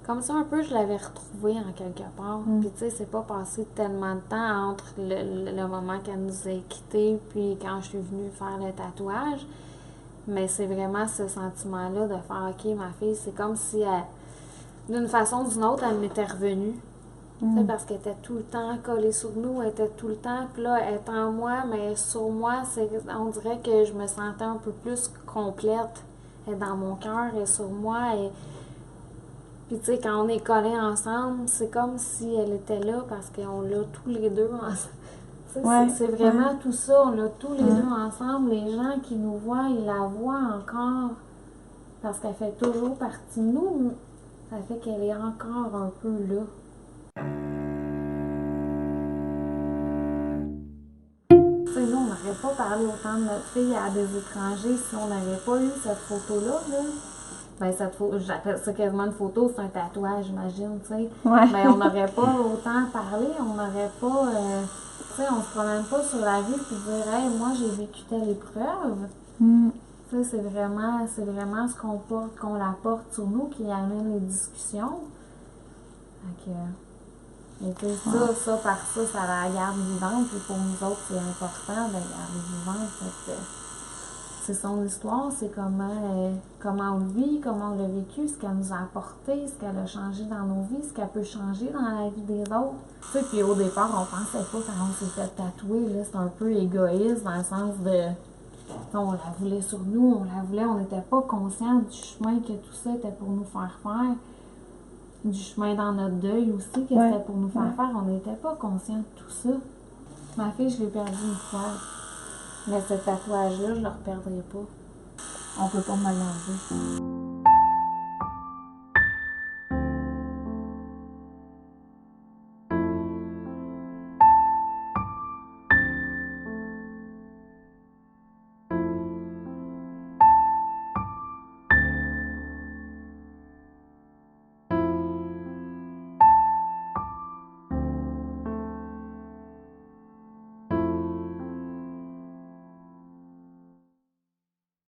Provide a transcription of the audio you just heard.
Comme ça, un peu, je l'avais retrouvé en quelque part. Puis, tu sais, c'est pas passé tellement de temps entre le moment qu'elle nous a quittés puis quand je suis venue faire le tatouage. Mais c'est vraiment ce sentiment-là de faire, OK, ma fille, c'est comme si, d'une façon ou d'une autre, elle m'était revenue. Tu sais, parce qu'elle était tout le temps collée sur nous, elle était tout le temps, puis là, elle est en moi, mais sur moi, on dirait que je me sentais un peu plus complète. Elle est dans mon cœur, elle est sur moi, et puis tu sais, quand on est collés ensemble, c'est comme si elle était là parce qu'on l'a tous les deux ensemble. Tu sais, c'est vraiment tout ça, on l'a tous les deux ensemble. Les gens qui nous voient, ils la voient encore parce qu'elle fait toujours partie de nous. Ça fait qu'elle est encore un peu là. Tu sais, nous, on n'aurait pas parlé autant de notre fille à des étrangers si on n'avait pas eu cette photo-là. Là. Ben, cette photo, j'appelle ça quasiment une photo, c'est un tatouage, j'imagine, tu sais. Mais on n'aurait pas autant parlé, on n'aurait pas. Tu sais, on se promène pas sur la rue et dire, hey, moi, j'ai vécu telle épreuve. Tu sais, c'est vraiment ce qu'on porte, qu'on la porte sur nous qui amène les discussions. Fait que. Et puis ça, par ça, ça la garde vivante. Et pour nous autres, c'est important de la garder vivante. C'est son histoire, c'est comment on le vit, comment on l'a vécu, ce qu'elle nous a apporté, ce qu'elle a changé dans nos vies, ce qu'elle peut changer dans la vie des autres. Tu sais, puis au départ, on pensait pas quand on s'est fait tatouer, là, c'est un peu égoïste dans le sens de... On la voulait sur nous, on la voulait, on n'était pas conscient du chemin que tout ça était pour nous faire faire. Du chemin dans notre deuil aussi, que c'était pour nous faire faire. On n'était pas conscient de tout ça. Ma fille, je l'ai perdue une fois. Mais ce tatouage-là, je ne le reperdrai pas. On peut pas me l'enlever.